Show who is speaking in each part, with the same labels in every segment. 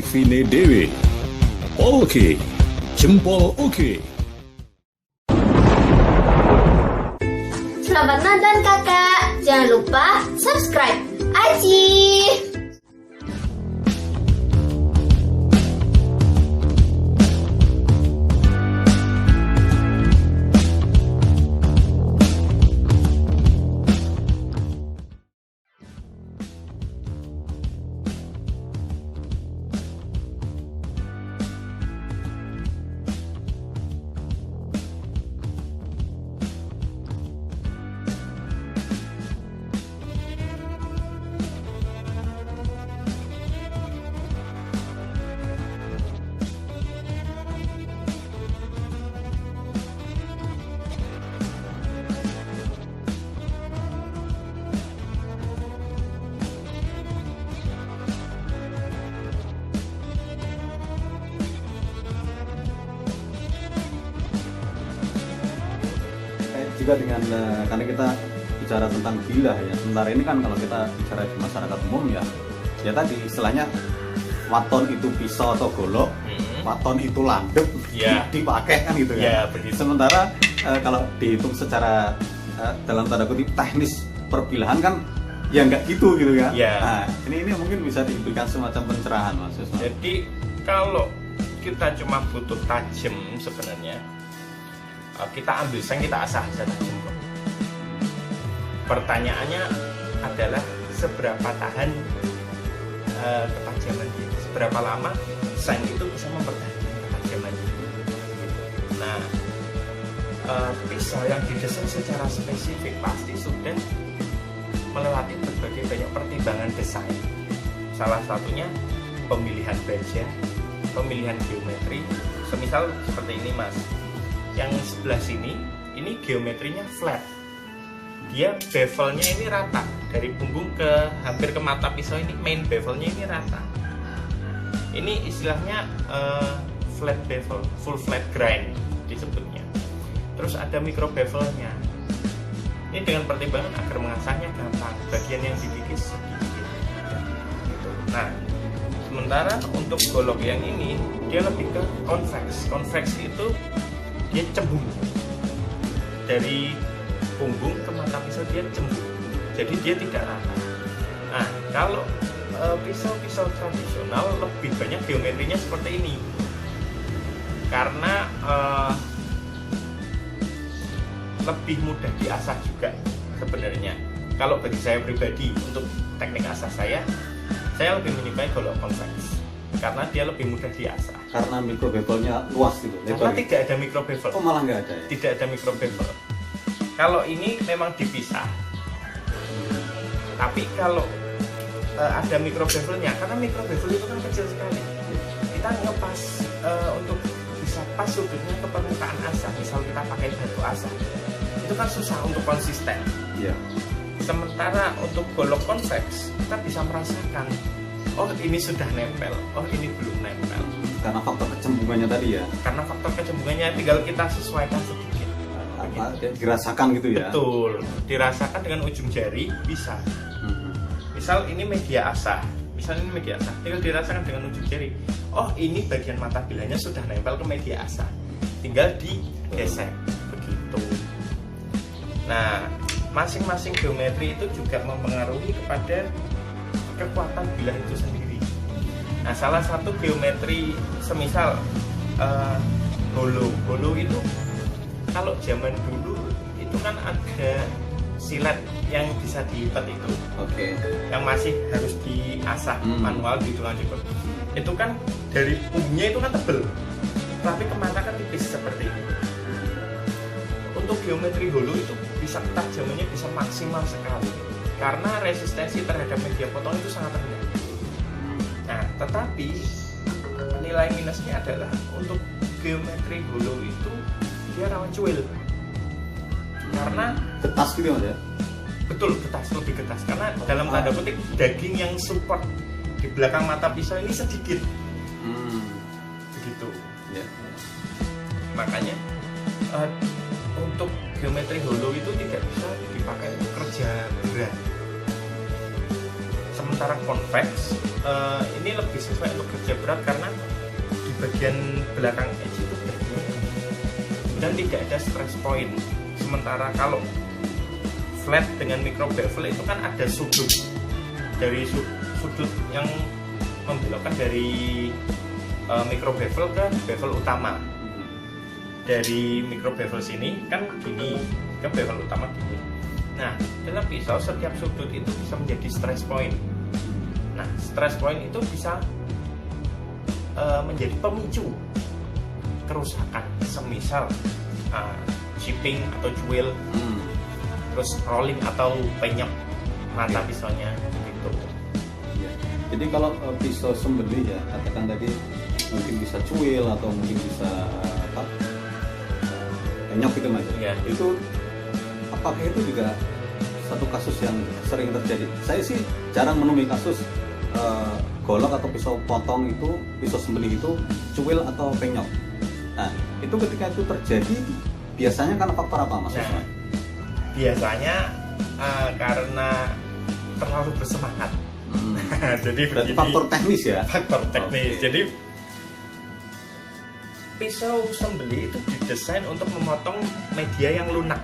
Speaker 1: Vine Dewi. Oke, jempol oke.
Speaker 2: Selamat nonton kakak. Jangan lupa subscribe. Aji.
Speaker 3: Juga dengan karena kita bicara tentang bilah ya, sementara ini kan kalau kita bicara di masyarakat umum ya tadi istilahnya waton itu pisau atau golok, waton itu landep, dipakai kan gitu ya.
Speaker 4: Begitu.
Speaker 3: Sementara kalau dihitung secara dalam tanda kutip teknis perbilahan kan ya nggak gitu kan. Nah, ini mungkin bisa diberikan semacam pencerahan Mas Yusman.
Speaker 4: Jadi kalau kita cuma butuh tajam sebenarnya, kita ambil seng, kita asah aja tajam. Pertanyaannya adalah seberapa tahan ketajaman dia, seberapa lama seng itu bisa mempertahankan ketajamannya. Nah, pisau yang didesain secara spesifik pasti sudah melewati berbagai banyak pertimbangan desain. Salah satunya pemilihan baja, pemilihan geometri. Semisal seperti ini Mas, yang sebelah sini ini geometrinya flat, dia bevelnya ini rata dari punggung ke hampir ke mata pisau, ini main bevelnya ini rata. Ini istilahnya flat bevel, full flat grind disebutnya. Terus ada micro bevelnya, ini dengan pertimbangan agar mengasahnya gampang, bagian yang dikikis sedikit gitu. Nah, sementara untuk golok yang ini dia lebih ke convex. Convex itu dia cembung dari punggung ke mata pisau, dia cembung, jadi dia tidak rata. Nah, kalau pisau-pisau tradisional lebih banyak geometrinya seperti ini karena lebih mudah diasah juga sebenarnya. Kalau bagi saya pribadi, untuk teknik asah saya lebih menyukai golok convex karena dia lebih mudah diasah.
Speaker 3: Karena micro bevelnya luas gitu.
Speaker 4: Karena tidak ada micro bevel.
Speaker 3: Oh, malah nggak ada ya?
Speaker 4: Tidak ada micro bevel. Kalau ini memang dipisah. Tapi kalau ada micro bevelnya, karena micro bevel itu kan kecil sekali, kita ngepas untuk bisa pas sudutnya ke permukaan asah. Misal kita pakai batu asah, itu kan susah untuk konsisten.
Speaker 3: Iya.
Speaker 4: Sementara untuk golok convex, kita bisa merasakan, oh ini sudah nempel, oh ini belum nempel.
Speaker 3: Karena faktor kecembungannya tadi ya.
Speaker 4: Karena faktor kecembungannya tinggal kita sesuaikan sedikit.
Speaker 3: Dirasakan gitu ya.
Speaker 4: Betul, dirasakan dengan ujung jari bisa. Misal ini media asah, tinggal dirasakan dengan ujung jari. Oh ini bagian mata bilahnya sudah nempel ke media asah, tinggal digesek begitu. Nah, masing-masing geometri itu juga mempengaruhi kepada kekuatan bilah itu sendiri. Nah, salah satu geometri semisal holo itu, kalau zaman dulu itu kan ada silet yang bisa dilipat itu, yang masih harus diasah manual di tulang jepit. Itu kan dari punggungnya itu kan tebel, tapi kemana kan tipis seperti itu. Untuk geometri holo itu bisa ketajamannya bisa maksimal sekali karena resistensi terhadap media potong itu sangat rendah. Nah, tetapi nilai minusnya adalah untuk geometri holo itu dia rawan cuil. Karena
Speaker 3: getas gitu Mas ya.
Speaker 4: Betul, getas, lebih getas karena dalam tanda kutip daging yang support di belakang mata pisau ini sedikit. Begitu.
Speaker 3: Ya.
Speaker 4: Makanya untuk geometri holo itu tidak bisa dipakai untuk kerja berat. sementara convex ini lebih sesuai untuk kerja berat karena di bagian belakang edge itu berduri dan tidak ada stress point. Sementara kalau flat dengan micro bevel itu kan ada sudut dari sudut yang membelokkan dari micro bevel ke bevel utama. Dari micro bevel sini kan gini ke bevel utama gini. Nah, dalam pisau setiap sudut itu bisa menjadi stress point. Nah, stress point itu bisa menjadi pemicu kerusakan, semisal chipping atau cuil, terus rolling atau penyok mata pisaunya gitu.
Speaker 3: Ya. Jadi kalau pisau sembelih ya, katakan tadi mungkin bisa cuil atau mungkin bisa penyok gitu mas.
Speaker 4: Ya.
Speaker 3: Itu apakah itu juga satu kasus yang sering terjadi? Saya sih jarang menemui kasus golok atau pisau potong itu, pisau sembelih itu cuil atau penyok. Nah, itu ketika itu terjadi biasanya karena faktor apa mas?
Speaker 4: Nah, biasanya karena terlalu bersemangat. Jadi
Speaker 3: berarti faktor teknis ya?
Speaker 4: Faktor teknis.
Speaker 3: Okay.
Speaker 4: Jadi pisau sembelih itu didesain untuk memotong media yang lunak,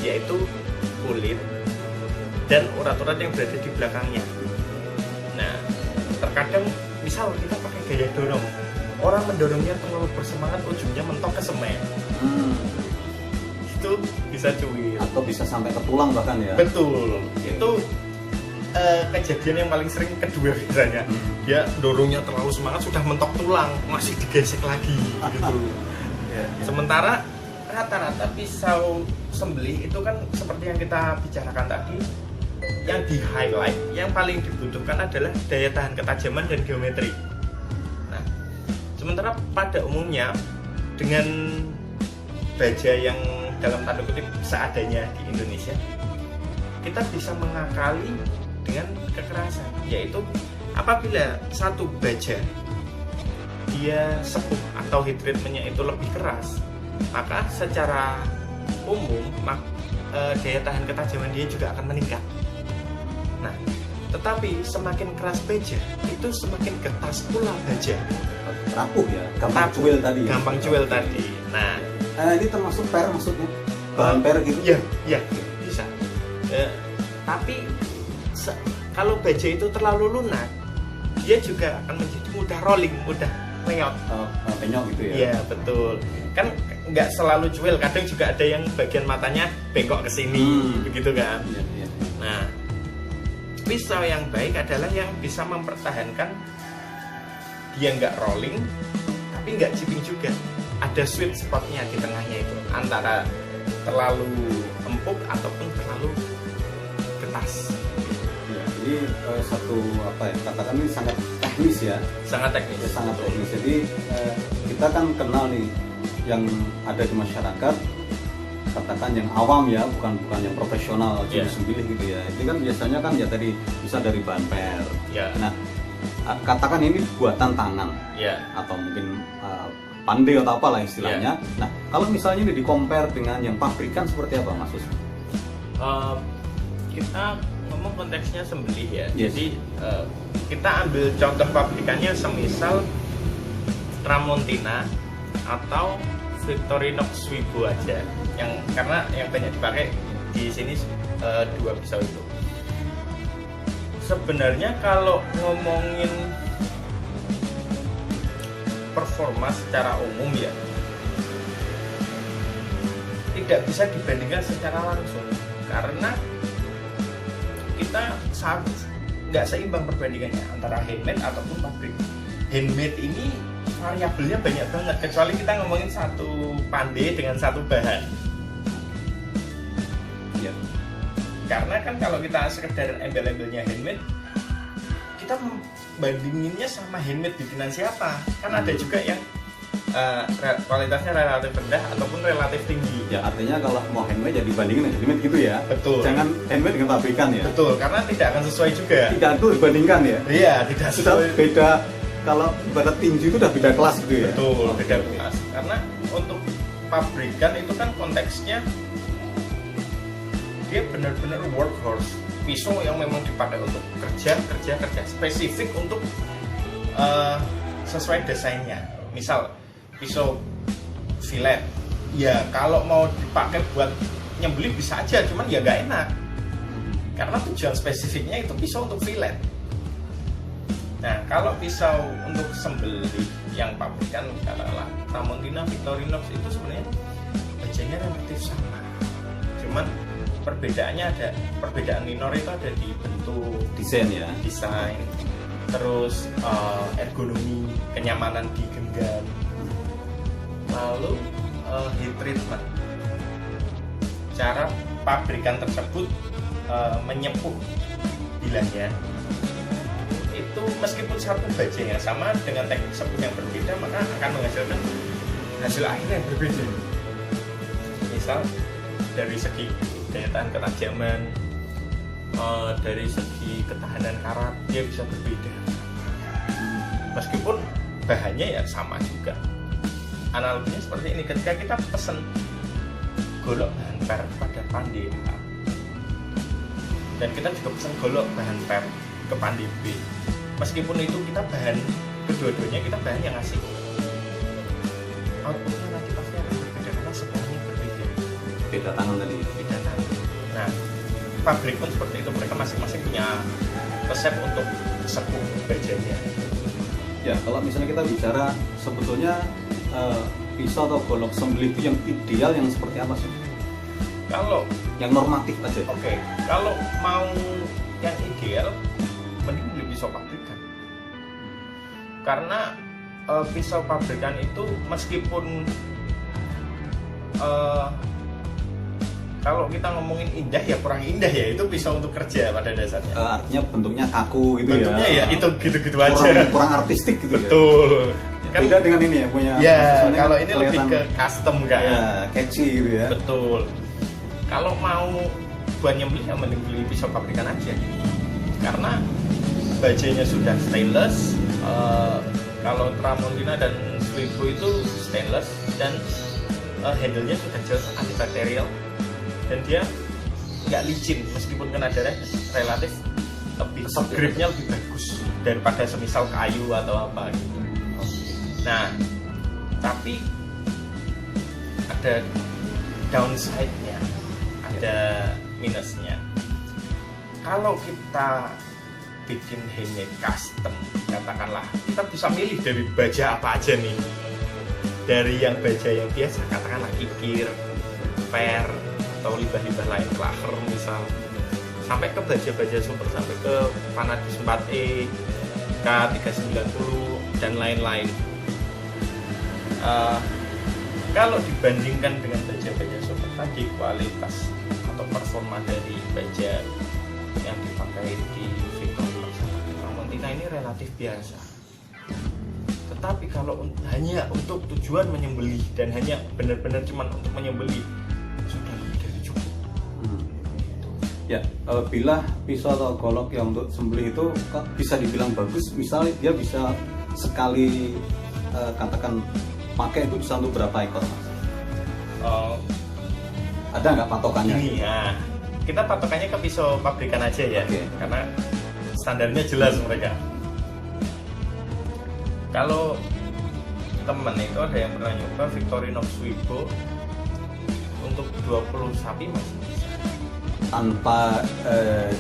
Speaker 4: yaitu kulit dan urat-urat yang berada di belakangnya. Nah, terkadang misal kita pakai gaya dorong, orang mendorongnya terlalu bersemangat, ujungnya mentok ke semen. Itu bisa cuil
Speaker 3: Atau bisa sampai ke tulang bahkan ya?
Speaker 4: Betul. Itu kejadian yang paling sering kedua biasanya. Dia dorongnya terlalu semangat, sudah mentok tulang, masih digesek lagi gitu. Sementara rata-rata pisau sembelih itu kan seperti yang kita bicarakan tadi, yang di highlight, yang paling dibutuhkan adalah daya tahan ketajaman dan geometri. Nah, sementara pada umumnya dengan baja yang dalam tanda kutip seadanya di Indonesia, kita bisa mengakali dengan kekerasan, yaitu apabila satu baja dia sepuh atau heat treatmentnya itu lebih keras, maka secara umum daya tahan ketajaman dia juga akan meningkat. Nah, tetapi semakin keras baja itu semakin getas pula baja.
Speaker 3: Rapuh ya, gampang cuil tadi.
Speaker 4: Gampang cuil tadi. Nah,
Speaker 3: ini termasuk per maksudnya, bahan per gitu?
Speaker 4: Ya, bisa. Tapi kalau baja itu terlalu lunak, dia juga akan menjadi mudah rolling, mudah penyok.
Speaker 3: Penyok gitu ya?
Speaker 4: Iya, betul. Kan nggak selalu cuil, kadang juga ada yang bagian matanya bengkok ke sini, begitu kan?
Speaker 3: Iya.
Speaker 4: Nah, pisau yang baik adalah yang bisa mempertahankan dia nggak rolling, tapi nggak chipping juga. Ada sweet spotnya di tengahnya itu, antara terlalu empuk ataupun terlalu ketas.
Speaker 3: Ya, ini satu katakan ini sangat teknis ya.
Speaker 4: Sangat teknis.
Speaker 3: Sangat teknis. Jadi kita kan kenal nih yang ada di masyarakat, katakan yang awam ya, bukan yang profesional jenis sembelih gitu ya. Ini kan biasanya kan ya tadi bisa dari bahan per. Nah, katakan ini buatan tangan, atau mungkin pandai atau apalah istilahnya. Nah, kalau misalnya ini di-compare dengan yang pabrikan seperti apa Mas Usman?
Speaker 4: Kita ngomong konteksnya sembelih ya. Jadi kita ambil contoh pabrikannya semisal Tramontina atau Victorinox Wibo aja, karena yang banyak dipakai di sini dua pisau itu. Sebenarnya kalau ngomongin performa secara umum ya, tidak bisa dibandingkan secara langsung karena kita nggak seimbang perbandingannya antara handmade ataupun pabrik. Handmade ini variabelnya banyak banget, kecuali kita ngomongin satu pandai dengan satu bahan. Karena kan kalau kita sekedar embel-embelnya handmade, kita bandinginnya sama handmade bikinan siapa. Kan ada juga yang kualitasnya relatif rendah ataupun relatif tinggi.
Speaker 3: Ya artinya kalau mau handmade ya dibandingin handmade gitu ya.
Speaker 4: Betul.
Speaker 3: Jangan handmade dengan pabrikan ya.
Speaker 4: Betul, karena tidak akan sesuai juga.
Speaker 3: Tidak itu dibandingkan ya.
Speaker 4: Iya, tidak sesuai.
Speaker 3: Sudah beda, kalau ibarat tinju itu udah beda kelas gitu ya.
Speaker 4: Betul, beda kelas. Karena untuk pabrikan itu kan konteksnya dia benar-benar workhorse, pisau yang memang dipakai untuk kerja spesifik untuk sesuai desainnya. Misal pisau fillet, ya kalau mau dipakai buat nyembelih bisa aja, cuman ya nggak enak karena tujuan spesifiknya itu pisau untuk fillet. Nah, kalau pisau untuk sembelih yang pabrikan katakanlah Tramontina, Victorinox itu sebenarnya bajanya relatif sama. Cuman perbedaan minor itu ada di bentuk,
Speaker 3: Desain ya.
Speaker 4: desain, terus ergonomi, kenyamanan di genggam, lalu heat treatment. Cara pabrikan tersebut menyepuh bilahnya itu meskipun satu baja yang sama dengan teknik sepuh yang berbeda, maka akan menghasilkan hasil akhir yang berbeda. Misal dari segi daya tahan ketajaman, dari segi ketahanan karat dia bisa berbeda meskipun bahannya ya sama juga. Analoginya seperti ini, ketika kita pesen golok bahan per pada Pandey-A dan kita juga pesen golok bahan per ke Pandey-B, meskipun itu kita bahan kedua-duanya kita bahan yang asing, outputnya nanti pasti akan berbeda karena semuanya berbeda.
Speaker 3: Beda tangan tadi.
Speaker 4: Beda tangan. Nah, pabrik pun seperti itu, mereka masing-masing punya resep untuk sepuh bajanya.
Speaker 3: Ya, kalau misalnya kita bicara sebetulnya pisau atau golok sembelih itu yang ideal yang seperti apa sih?
Speaker 4: Kalau
Speaker 3: Yang normatif aja.
Speaker 4: oke, kalau mau yang ideal mending beli pisau pabrikan. Karena pisau pabrikan itu meskipun kalau kita ngomongin indah ya kurang indah ya, itu pisau untuk kerja pada dasarnya.
Speaker 3: Artinya bentuknya kaku gitu
Speaker 4: Bentuknya ya itu gitu-gitu aja.
Speaker 3: kurang artistik gitu.
Speaker 4: Betul.
Speaker 3: Ya.
Speaker 4: Kan
Speaker 3: Beda dengan ini ya punya.
Speaker 4: ya
Speaker 3: maksudnya
Speaker 4: kalau ini lebih
Speaker 3: kelihatan,
Speaker 4: ke custom kan.
Speaker 3: ya, catchy gitu ya.
Speaker 4: Betul. Kalau mau buat nyembelih ya mending beli pisau pabrikan aja. Karena bajanya sudah stainless. Kalau Tramontina dan Swibo itu stainless dan handle-nya sudah jelas antibakterial dan dia nggak licin meskipun kena darah, relatif lebih gripnya lebih bagus daripada semisal kayu atau apa gitu. Nah, tapi ada downside-nya, ada minusnya. Kalau kita bikin handmade custom, katakanlah kita bisa milih dari baja apa aja nih. Dari yang baja yang biasa, katakanlah kikir, per, atau limbah-limbah lain, klaher misal, sampai ke baja-baja super, sampai ke Vanadis 4E, K390 dan lain-lain. Kalau dibandingkan dengan baja-baja super tadi, kualitas atau performa dari baja yang dipakai di Victorinox sama Tramontina ini relatif biasa. Tetapi kalau hanya untuk tujuan menyembelih dan hanya benar-benar cuma untuk menyembelih, sudah lebih dari cukup.
Speaker 3: Ya, bila pisau atau golok yang untuk sembelih itu bisa dibilang bagus, misalnya dia bisa sekali katakan pakai itu bisa untuk berapa ekor, Mas? Ada nggak patokannya?
Speaker 4: Ini ya, kita patokannya ke pisau pabrikan aja ya,
Speaker 3: Oke.
Speaker 4: karena standarnya jelas mereka. Kalau temen itu ada yang pernah nyoba Victorinox Swibo untuk 20 sapi masih bisa
Speaker 3: Tanpa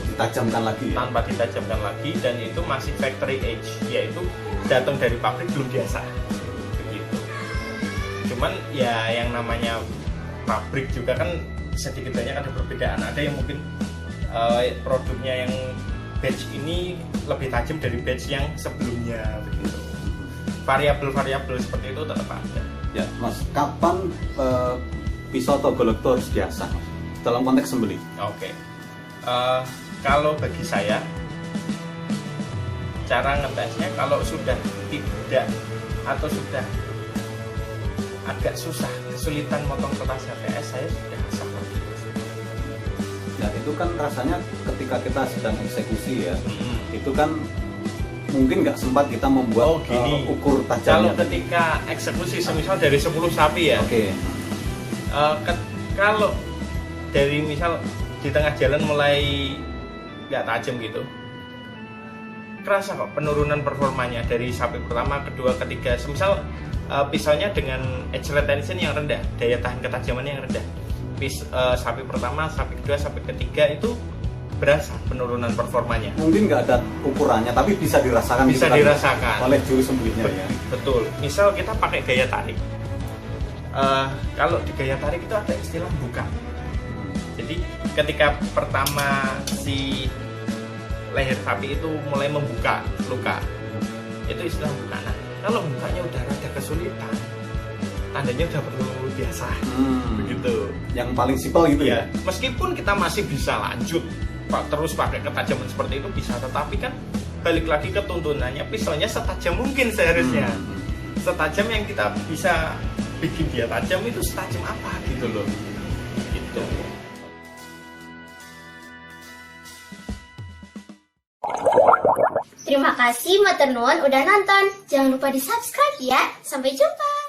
Speaker 3: ditajamkan lagi ya?
Speaker 4: tanpa ditajamkan lagi, dan itu masih factory age, yaitu datang dari pabrik belum diasah begitu. Cuman ya yang namanya pabrik juga kan sedikit banyak ada perbedaan. Ada yang mungkin produknya yang batch ini lebih tajam dari batch yang sebelumnya begitu. Variabel-variabel seperti itu tetap ada.
Speaker 3: Ya, Mas, kapan pisau atau golok itu harus diasah, Mas? Dalam konteks sembelih?
Speaker 4: Oke. Kalau bagi saya cara ngetesnya kalau sudah tidak atau sudah agak susah, kesulitan motong kertas HVS, saya sudah asah lagi.
Speaker 3: Ya, itu kan rasanya ketika kita sedang eksekusi ya, itu kan mungkin nggak sempat kita membuat ukur tajamnya.
Speaker 4: Kalau ketika eksekusi semisal dari 10 sapi ya,
Speaker 3: Oke.
Speaker 4: Kalau dari misal di tengah jalan mulai nggak tajam gitu, kerasa kok penurunan performanya dari sapi pertama, kedua, ketiga. Semisal pisaunya dengan edge retention yang rendah, daya tahan ketajamannya yang rendah. Sapi pertama, sapi kedua, sapi ketiga itu berasa penurunan performanya.
Speaker 3: Mungkin nggak ada ukurannya, tapi bisa dirasakan.
Speaker 4: Bisa
Speaker 3: gitu
Speaker 4: dirasakan
Speaker 3: oleh juru sembelihnya ya.
Speaker 4: Betul. Misal kita pakai gaya tarik. Kalau di gaya tarik itu ada istilah buka. Jadi ketika pertama si leher sapi itu mulai membuka luka, itu istilah buka. Nah, kalau bukanya udah rada kesulitan, tandanya udah perlu biasa. Begitu.
Speaker 3: Yang paling simpel gitu ya.
Speaker 4: Meskipun kita masih bisa lanjut terus pakai ketajaman seperti itu bisa, tetapi kan balik lagi ke tuntunannya, pisaunya setajam mungkin seharusnya. Setajam yang kita bisa bikin dia tajam itu setajam apa gitu loh. Gitu.
Speaker 2: Terima kasih Matur Nuwun udah nonton. Jangan lupa di subscribe ya. Sampai jumpa.